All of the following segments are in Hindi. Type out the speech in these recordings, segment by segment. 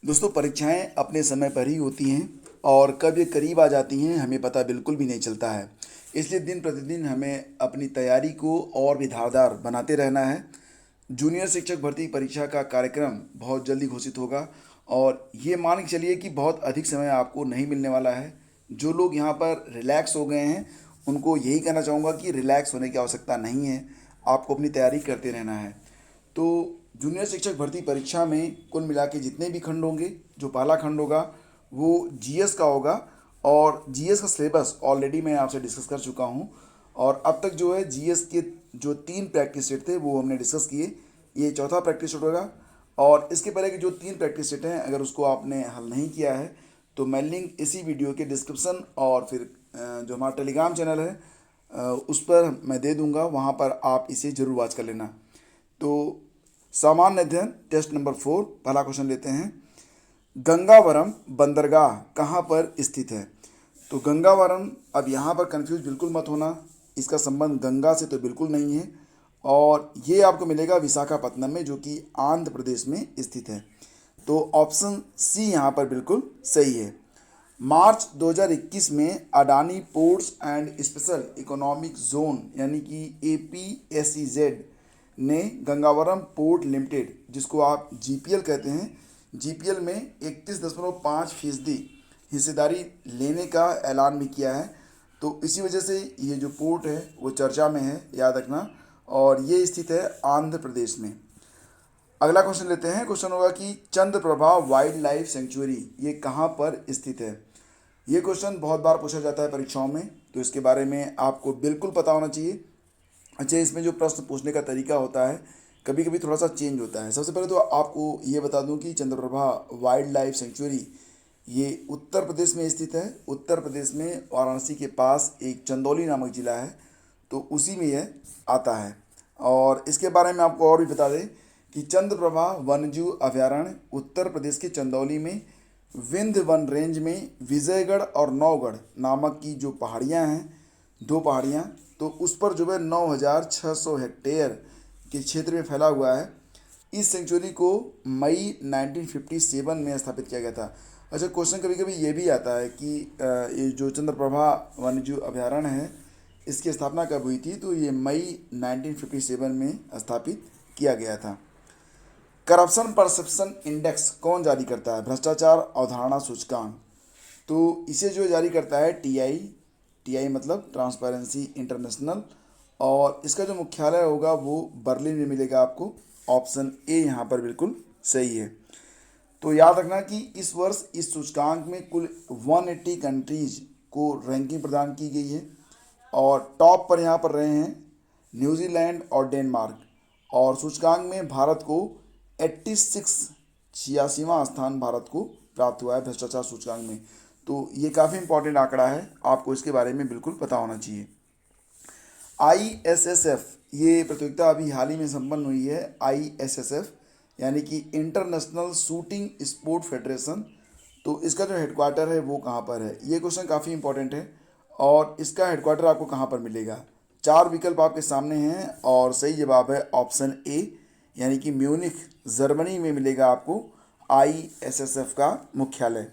दोस्तों, परीक्षाएं अपने समय पर ही होती हैं और कब ये करीब आ जाती हैं हमें पता बिल्कुल भी नहीं चलता है। इसलिए दिन प्रतिदिन हमें अपनी तैयारी को और भी धारदार बनाते रहना है। जूनियर शिक्षक भर्ती परीक्षा का कार्यक्रम बहुत जल्दी घोषित होगा और ये मान के चलिए कि बहुत अधिक समय आपको नहीं मिलने वाला है। जो लोग यहाँ पर रिलैक्स हो गए हैं उनको यही कहना चाहूँगा कि रिलैक्स होने की आवश्यकता नहीं है, आपको अपनी तैयारी करते रहना है। तो जूनियर शिक्षक भर्ती परीक्षा में कुल मिला के जितने भी खंड होंगे, जो पहला खंड होगा वो जीएस का होगा और जीएस का सिलेबस ऑलरेडी मैं आपसे डिस्कस कर चुका हूँ। और अब तक जो है जीएस के जो 3 प्रैक्टिस सेट थे वो हमने डिस्कस किए। ये चौथा प्रैक्टिस सेट होगा और इसके पहले के जो 3 प्रैक्टिस सेट हैं अगर उसको आपने हल नहीं किया है तो मैं लिंक इसी वीडियो के डिस्क्रिप्शन और फिर जो हमारा टेलीग्राम चैनल है उस पर मैं दे दूंगा, वहाँ पर आप इसे ज़रूर वॉच कर लेना। तो सामान्य अध्ययन टेस्ट नंबर 4 पहला क्वेश्चन लेते हैं। गंगावरम बंदरगाह कहाँ पर स्थित है? तो गंगावरम, अब यहाँ पर कंफ्यूज बिल्कुल मत होना, इसका संबंध गंगा से तो बिल्कुल नहीं है और ये आपको मिलेगा विशाखापत्तनम में, जो कि आंध्र प्रदेश में स्थित है। तो ऑप्शन सी यहाँ पर बिल्कुल सही है। मार्च 2021 में Adani ports and special economic zone यानी कि APSEZ ने गंगावरम पोर्ट लिमिटेड, जिसको आप GPL कहते हैं, GPL में 31.5% हिस्सेदारी लेने का ऐलान भी किया है। तो इसी वजह से ये जो पोर्ट है वो चर्चा में है, याद रखना। और ये स्थित है आंध्र प्रदेश में। अगला क्वेश्चन लेते हैं। क्वेश्चन होगा कि चंद्रप्रभा वाइल्ड लाइफ सेंचुरी ये कहाँ पर स्थित है? ये क्वेश्चन बहुत बार पूछा जाता है परीक्षाओं में, तो इसके बारे में आपको बिल्कुल पता होना चाहिए। अच्छा, इसमें जो प्रश्न पूछने का तरीका होता है कभी कभी थोड़ा सा चेंज होता है। सबसे पहले तो आपको ये बता दूं कि चंद्रप्रभा वाइल्ड लाइफ सेंचुरी ये उत्तर प्रदेश में स्थित है। उत्तर प्रदेश में वाराणसी के पास एक चंदौली नामक ज़िला है, तो उसी में यह आता है। और इसके बारे में आपको और भी बता दें कि चंद्रप्रभा वन्यजीव अभयारण्य उत्तर प्रदेश के चंदौली में विंध्य वन रेंज में विजयगढ़ और नौगढ़ नामक की जो पहाड़ियाँ हैं, 2 पहाड़ियाँ, तो उस पर जो है 9,600 हेक्टेयर के क्षेत्र में फैला हुआ है। इस सेंचुरी को मई 1957 में स्थापित किया गया था। अच्छा, क्वेश्चन कभी कभी ये भी आता है कि ये जो चंद्रप्रभा वन्यजीव अभयारण्य है इसकी स्थापना कब हुई थी? तो ये मई 1957 में स्थापित किया गया था। करप्शन परसेप्शन इंडेक्स कौन जारी करता है? भ्रष्टाचार अवधारणा सूचकांक। तो इसे जो जारी करता है TI मतलब ट्रांसपेरेंसी इंटरनेशनल, और इसका जो मुख्यालय होगा वो बर्लिन में मिलेगा आपको। ऑप्शन ए यहाँ पर बिल्कुल सही है। तो याद रखना कि इस वर्ष इस सूचकांक में कुल 180 कंट्रीज को रैंकिंग प्रदान की गई है और टॉप पर यहाँ पर रहे हैं न्यूजीलैंड और डेनमार्क। और सूचकांक में भारत को 86वां स्थान भारत को प्राप्त हुआ है भ्रष्टाचार सूचकांक में। तो ये काफ़ी इंपॉर्टेंट आंकड़ा है, आपको इसके बारे में बिल्कुल पता होना चाहिए। ISSF ये प्रतियोगिता अभी हाल ही में संपन्न हुई है। ISSF यानी कि इंटरनेशनल शूटिंग स्पोर्ट फेडरेशन। तो इसका जो हेडक्वार्टर है वो कहाँ पर है? ये क्वेश्चन काफ़ी इंपॉर्टेंट है और इसका हेडक्वार्टर आपको कहाँ पर मिलेगा? 4 विकल्प आपके सामने हैं और सही जवाब है ऑप्शन ए, यानी कि म्यूनिख जर्मनी में मिलेगा आपको ISSF का मुख्यालय।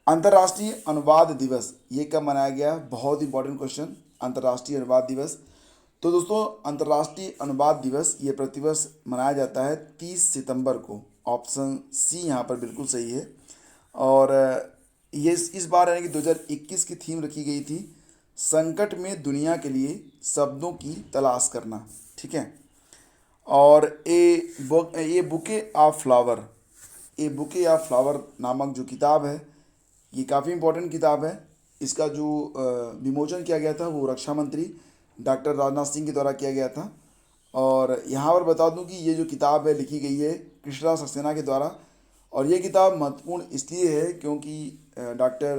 अंतर्राष्ट्रीय अनुवाद दिवस ये कब मनाया गया? बहुत इंपॉर्टेंट क्वेश्चन। अंतर्राष्ट्रीय अनुवाद दिवस, तो दोस्तों अंतर्राष्ट्रीय अनुवाद दिवस ये प्रतिवर्ष मनाया जाता है 30 सितंबर को। ऑप्शन सी यहाँ पर बिल्कुल सही है। और ये इस बार यानी कि 2021 की थीम रखी गई थी संकट में दुनिया के लिए शब्दों की तलाश करना। ठीक है। और ये bouquet of flower, A bouquet of flower नामक जो किताब है ये काफ़ी इंपॉर्टेंट किताब है। इसका जो विमोचन किया गया था वो रक्षा मंत्री डॉक्टर राजनाथ सिंह के द्वारा किया गया था। और यहाँ पर बता दूं कि ये जो किताब है लिखी गई है कृष्णा सक्सेना के द्वारा। और ये किताब महत्वपूर्ण इसलिए है क्योंकि डॉक्टर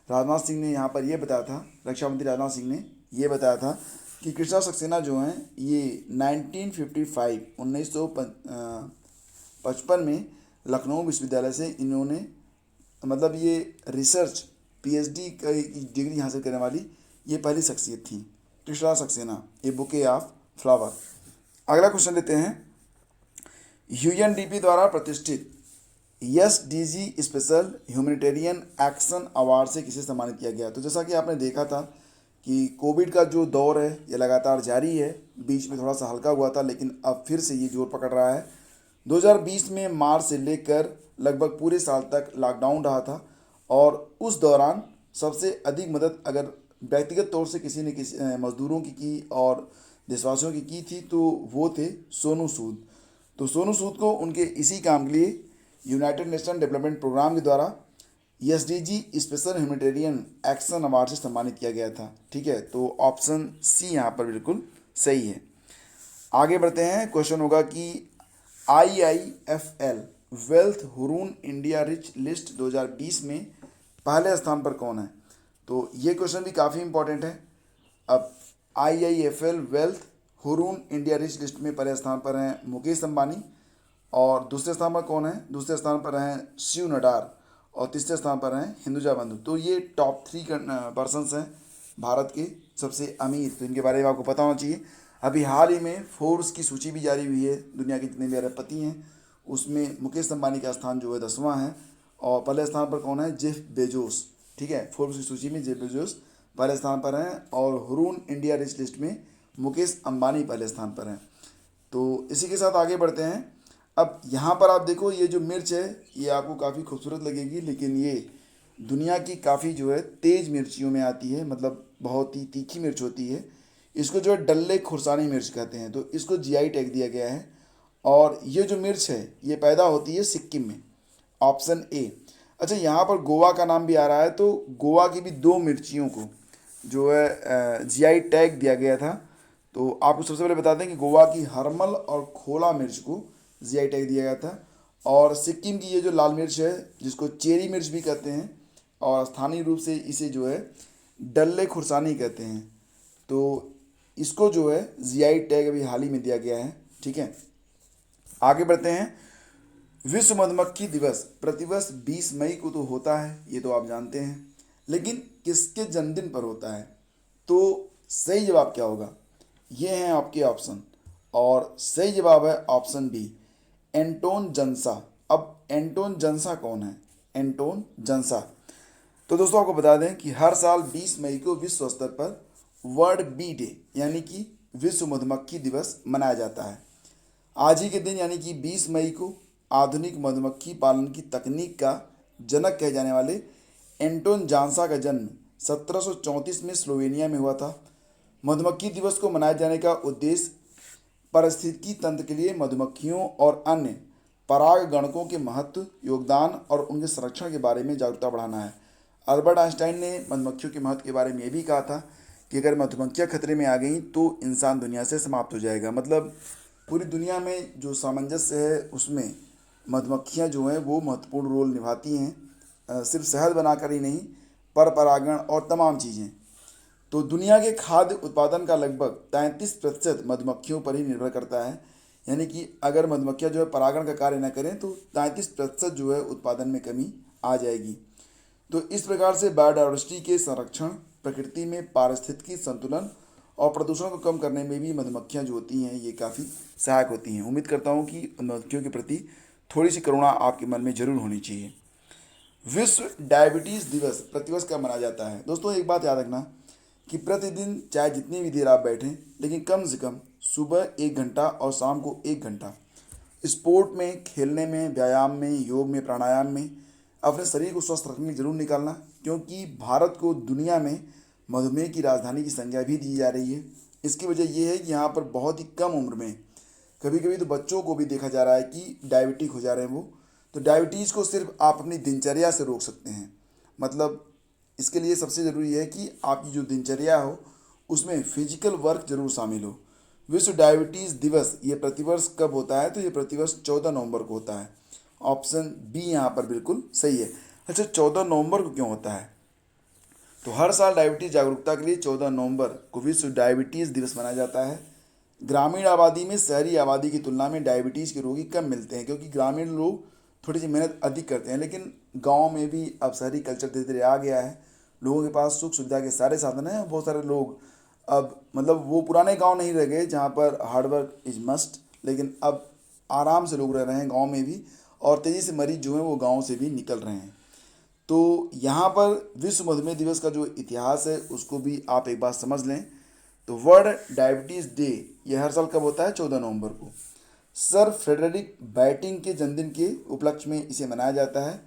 राजनाथ सिंह ने यहाँ पर ये बताया था, रक्षा मंत्री राजनाथ सिंह ने ये बताया था कि कृष्णा सक्सेना जो हैं ये 1955 में लखनऊ विश्वविद्यालय से इन्होंने मतलब ये रिसर्च PhD की डिग्री हासिल करने वाली ये पहली शख्सियत थी, कृष्णा सक्सेना। ये बुके ऑफ फ्लावर। अगला क्वेश्चन लेते हैं। UNDP द्वारा प्रतिष्ठित SDG special humanitarian action award से किसे सम्मानित किया गया। तो जैसा कि आपने देखा था कि कोविड का जो दौर है ये लगातार जारी है, बीच में थोड़ा सा हल्का हुआ था लेकिन अब फिर से ये जोर पकड़ रहा है। 2020 में मार्च से लेकर लगभग पूरे साल तक लॉकडाउन रहा था और उस दौरान सबसे अधिक मदद अगर व्यक्तिगत तौर से किसी ने किसी मजदूरों की और देशवासियों की थी तो वो थे सोनू सूद। तो सोनू सूद को उनके इसी काम के लिए यूनाइटेड नेशन डेवलपमेंट प्रोग्राम के द्वारा SDG special humanitarian action award से सम्मानित किया गया था। ठीक है, तो ऑप्शन सी यहाँ पर बिल्कुल सही है। आगे बढ़ते हैं। क्वेश्चन होगा कि IIFL wealth Hurun India rich list 2020 में पहले स्थान पर कौन है। तो ये क्वेश्चन भी काफ़ी इंपॉर्टेंट है। अब IIFL wealth Hurun India rich list में पहले स्थान पर हैं मुकेश अंबानी, और दूसरे स्थान पर कौन है, दूसरे स्थान पर हैं शिव नडार, और तीसरे स्थान पर हैं हिंदुजा बंधु। तो ये टॉप 3 पर्सनस हैं भारत के सबसे अमीर, तो इनके बारे में आपको पता होना चाहिए। अभी हाल ही में फोर्ब्स की सूची भी जारी हुई है, दुनिया के जितने भी अरबपति हैं उसमें मुकेश अंबानी का स्थान जो है 10वां है, और पहले स्थान पर कौन है, जेफ बेजोस। ठीक है, फोर्ब्स की सूची में जेफ बेजोस पहले स्थान पर हैं, और हुरून इंडिया रिच लिस्ट में मुकेश अंबानी पहले स्थान पर हैं। तो इसी के साथ आगे बढ़ते हैं। अब यहाँ पर आप देखो ये जो मिर्च है ये आपको काफ़ी खूबसूरत लगेगी, लेकिन ये दुनिया की काफ़ी जो है तेज़ मिर्चियों में आती है, मतलब बहुत ही तीखी मिर्च होती है। इसको जो है डल्ले खुरसानी मिर्च कहते हैं, तो इसको GI टैग दिया गया है। और ये जो मिर्च है ये पैदा होती है सिक्किम में, ऑप्शन ए। अच्छा, यहाँ पर गोवा का नाम भी आ रहा है, तो गोवा की भी 2 मिर्चियों को जो है GI टैग दिया गया था। तो आपको सबसे पहले बता दें कि गोवा की हरमल और खोला मिर्च को GI टैग दिया गया था, और सिक्किम की ये जो लाल मिर्च है जिसको चेरी मिर्च भी कहते हैं, और स्थानीय रूप से इसे जो है डल्ले खुरसानी कहते हैं, तो इसको जो है GI टैग अभी हाल ही में दिया गया है। ठीक है, आगे बढ़ते हैं। विश्व मधुमक्खी दिवस प्रतिवर्ष 20 मई को तो होता है, ये तो आप जानते हैं, लेकिन किसके जन्मदिन पर होता है। तो सही जवाब क्या होगा, ये हैं आपके ऑप्शन, और सही जवाब है ऑप्शन बी, एंटोन जंसा। अब एंटोन जंसा कौन है, एंटोन जंसा। तो दोस्तों आपको बता दें कि हर साल 20 मई को विश्व स्तर पर वर्ल्ड बी डे यानी कि विश्व मधुमक्खी दिवस मनाया जाता है। आज ही के दिन यानी कि 20 मई को आधुनिक मधुमक्खी पालन की तकनीक का जनक कहे जाने वाले एंटोन जानसा का जन्म 1734 में स्लोवेनिया में हुआ था। मधुमक्खी दिवस को मनाए जाने का उद्देश्य पारिस्थितिकी तंत्र के लिए मधुमक्खियों और अन्य परागणकों के महत्व, योगदान और उनके संरक्षण के बारे में जागरूकता बढ़ाना है। अल्बर्ट आइंस्टाइन ने मधुमक्खियों के महत्व के बारे में ये भी कहा था कि अगर मधुमक्खियाँ खतरे में आ गई तो इंसान दुनिया से समाप्त हो जाएगा। मतलब पूरी दुनिया में जो सामंजस्य है उसमें मधुमक्खियाँ जो हैं वो महत्वपूर्ण रोल निभाती हैं, सिर्फ शहद बनाकर ही नहीं, पर परागण और तमाम चीज़ें। तो दुनिया के खाद्य उत्पादन का लगभग 33% मधुमक्खियों पर ही निर्भर करता है, यानी कि अगर मधुमक्खियाँ जो है परागण का कार्य न करें तो 33% जो है उत्पादन में कमी आ जाएगी। तो इस प्रकार से बायोडाइवर्सिटी के संरक्षण, प्रकृति में पारिस्थितिकी संतुलन और प्रदूषण को कम करने में भी मधुमक्खियाँ जो होती हैं ये काफ़ी सहायक होती हैं। उम्मीद करता हूँ कि मधुमक्खियों के प्रति थोड़ी सी करुणा आपके मन में जरूर होनी चाहिए। विश्व डायबिटीज़ दिवस प्रतिवर्ष कब मनाया जाता है। दोस्तों एक बात याद रखना कि प्रतिदिन चाहे जितनी भी देर आप बैठें, लेकिन कम से कम सुबह 1 घंटा और शाम को 1 घंटा स्पोर्ट में, खेलने में, व्यायाम में, योग में, प्राणायाम में अपने शरीर को स्वस्थ रखने की जरूर निकालना, क्योंकि भारत को दुनिया में मधुमेह की राजधानी की संज्ञा भी दी जा रही है। इसकी वजह यह है कि यहाँ पर बहुत ही कम उम्र में, कभी कभी तो बच्चों को भी देखा जा रहा है कि डायबिटिक हो जा रहे हैं वो। तो डायबिटीज़ को सिर्फ आप अपनी दिनचर्या से रोक सकते हैं। मतलब इसके लिए सबसे ज़रूरी है कि आपकी जो दिनचर्या हो उसमें फिजिकल वर्क जरूर शामिल हो। विश्व डायबिटीज़ दिवस ये प्रतिवर्ष कब होता है, तो ये प्रतिवर्ष 14 नवंबर को होता है। ऑप्शन बी यहाँ पर बिल्कुल सही है। अच्छा, 14 नवंबर को क्यों होता है, तो हर साल डायबिटीज़ जागरूकता के लिए 14 नवंबर को विश्व डायबिटीज़ दिवस मनाया जाता है। ग्रामीण आबादी में शहरी आबादी की तुलना में डायबिटीज़ के रोगी कम मिलते हैं, क्योंकि ग्रामीण लोग थोड़ी सी मेहनत अधिक करते हैं, लेकिन गांव में भी अब शहरी कल्चर धीरे धीरे आ गया है। लोगों के पास सुख सुविधा के सारे साधन हैं। बहुत सारे लोग अब मतलब वो पुराने गांव नहीं रह गए जहां पर हार्डवर्क इज मस्ट, लेकिन अब आराम से लोग रह रहे हैं गांव में भी, और तेज़ी से मरीज जो हैं वो गाँव से भी निकल रहे हैं। तो यहाँ पर विश्व मधुमेह दिवस का जो इतिहास है उसको भी आप एक बार समझ लें। तो वर्ल्ड डायबिटीज़ डे ये हर साल कब होता है? 14 नवंबर को। सर फ्रेडरिक बैटिंग के जन्मदिन के उपलक्ष्य में इसे मनाया जाता है।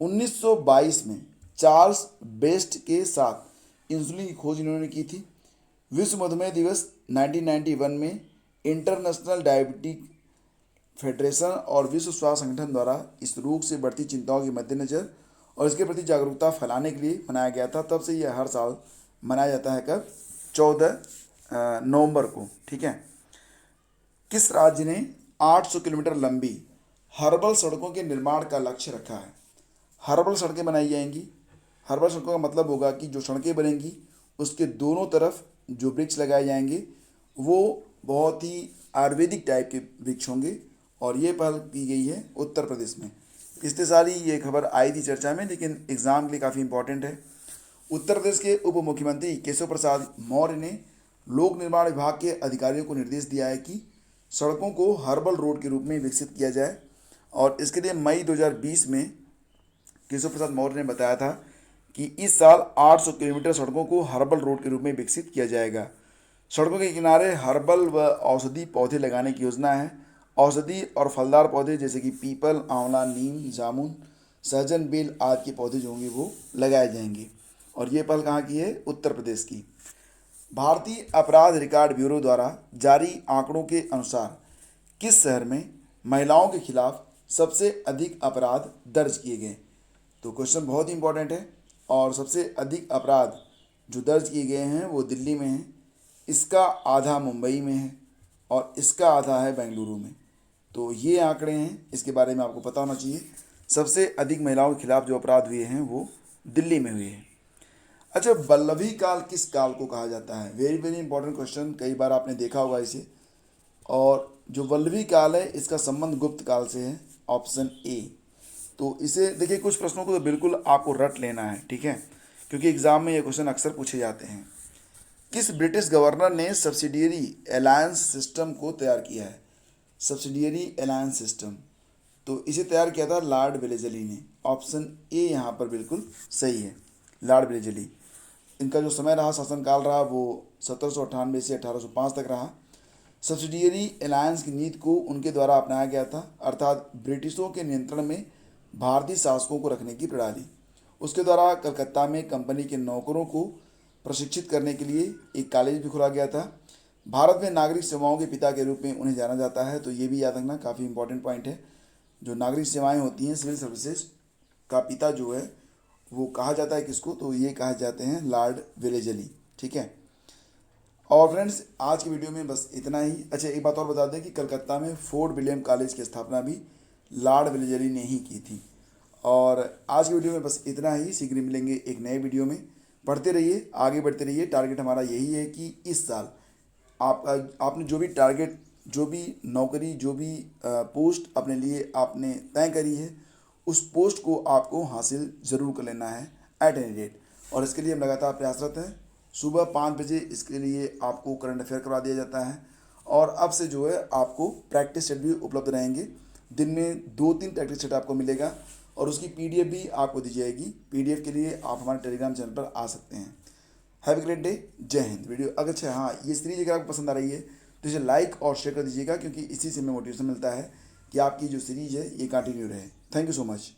1922 में चार्ल्स बेस्ट के साथ इंसुलिन की खोज इन्होंने की थी। विश्व मधुमेह दिवस 1991 में इंटरनेशनल डायबिटिक फेडरेशन और विश्व स्वास्थ्य संगठन द्वारा इस रोग से बढ़ती चिंताओं के मद्देनज़र और इसके प्रति जागरूकता फैलाने के लिए मनाया गया था। तब से यह हर साल मनाया जाता है। कब? 14 नवंबर को। ठीक है। किस राज्य ने 800 किलोमीटर लंबी हर्बल सड़कों के निर्माण का लक्ष्य रखा है? हर्बल सड़कें बनाई जाएंगी। हर्बल सड़कों का मतलब होगा कि जो सड़कें बनेंगी उसके दोनों तरफ जो वृक्ष लगाए जाएंगे वो बहुत ही आयुर्वेदिक टाइप के वृक्ष होंगे, और ये पहल की गई है उत्तर प्रदेश में। पिछले साल ही ये खबर आई थी चर्चा में, लेकिन एग्ज़ाम के लिए काफ़ी इंपॉर्टेंट है। उत्तर प्रदेश के उप मुख्यमंत्री केशव प्रसाद मौर्य ने लोक निर्माण विभाग के अधिकारियों को निर्देश दिया है कि सड़कों को हर्बल रोड के रूप में विकसित किया जाए, और इसके लिए मई 2020 में केशव प्रसाद मौर्य ने बताया था कि इस साल 800 किलोमीटर सड़कों को हर्बल रोड के रूप में विकसित किया जाएगा। सड़कों के किनारे हर्बल व औषधि पौधे लगाने की योजना है। औषधि और फलदार पौधे जैसे कि पीपल, आंवला, नीम, जामुन, सहजन, बेल आदि के पौधे जो होंगे वो लगाए जाएंगे। और ये पहल कहाँ की है? उत्तर प्रदेश की। भारतीय अपराध रिकॉर्ड ब्यूरो द्वारा जारी आंकड़ों के अनुसार किस शहर में महिलाओं के खिलाफ सबसे अधिक अपराध दर्ज किए गए? तो क्वेश्चन बहुत ही इंपॉर्टेंट है। और सबसे अधिक अपराध जो दर्ज किए गए हैं वो दिल्ली में हैं, इसका आधा मुंबई में है और इसका आधा है बेंगलुरु में। तो ये आंकड़े हैं, इसके बारे में आपको पता होना चाहिए। सबसे अधिक महिलाओं के खिलाफ जो अपराध हुए हैं वो दिल्ली में हुए हैं। अच्छा, वल्लभी काल किस काल को कहा जाता है? वेरी वेरी इंपॉर्टेंट क्वेश्चन, कई बार आपने देखा होगा इसे। और जो वल्लभी काल है इसका संबंध गुप्त काल से है, ऑप्शन ए। तो इसे देखिए, कुछ प्रश्नों को तो बिल्कुल आपको रट लेना है, ठीक है, क्योंकि एग्जाम में ये क्वेश्चन अक्सर पूछे जाते हैं। किस ब्रिटिश गवर्नर ने सब्सिडियरी अलायंस सिस्टम को तैयार किया है? सब्सिडियरी अलायंस सिस्टम, तो इसे तैयार किया था लॉर्ड वेलेजली ने। ऑप्शन ए यहाँ पर बिल्कुल सही है, लॉर्ड वेलेजली। इनका जो समय रहा, शासनकाल रहा, वो 1798 से 1805 तक रहा। सब्सिडियरी अलायंस की नीति को उनके द्वारा अपनाया गया था, अर्थात ब्रिटिशों के नियंत्रण में भारतीय शासकों को रखने की प्रणाली। उसके द्वारा कलकत्ता में कंपनी के नौकरों को प्रशिक्षित करने के लिए एक कॉलेज भी खोला गया था। भारत में नागरिक सेवाओं के पिता के रूप में उन्हें जाना जाता है। तो ये भी याद रखना, काफ़ी इंपॉर्टेंट पॉइंट है। जो नागरिक सेवाएं होती हैं, सिविल सर्विसेज का पिता जो है वो कहा जाता है किसको? तो ये कहा जाते हैं लॉर्ड वेलेजली। ठीक है। और फ्रेंड्स, आज की वीडियो में बस इतना ही। अच्छा, एक बात और बता दें कि कलकत्ता में फोर्ट विलियम कॉलेज की स्थापना भी लॉर्ड वेलेजली ने ही की थी। और आज की वीडियो में बस इतना ही। शीघ्र मिलेंगे एक नए वीडियो में। पढ़ते रहिए, आगे बढ़ते रहिए। टारगेट हमारा यही है कि इस साल आपने जो भी टारगेट, जो भी नौकरी, जो भी पोस्ट अपने लिए आपने तय करी है, उस पोस्ट को आपको हासिल ज़रूर कर लेना है एट एनी रेट। और इसके लिए हम लगातार प्रयासरत हैं। सुबह 5 बजे इसके लिए आपको करंट अफेयर करवा दिया जाता है, और अब से जो है आपको प्रैक्टिस सेट भी उपलब्ध रहेंगे। दिन में 2-3 प्रैक्टिस सेट आपको मिलेगा, और उसकी PDF भी आपको दी जाएगी। PDF के लिए आप हमारे टेलीग्राम चैनल पर आ सकते हैं। Have a great day. जय हिंद। वीडियो अगर अच्छा, हाँ, ये सीरीज अगर आपको पसंद आ रही है तो इसे लाइक और शेयर कर दीजिएगा, क्योंकि इसी से हमें मोटिवेशन मिलता है कि आपकी जो सीरीज है ये कंटिन्यू रहे। Thank you so much.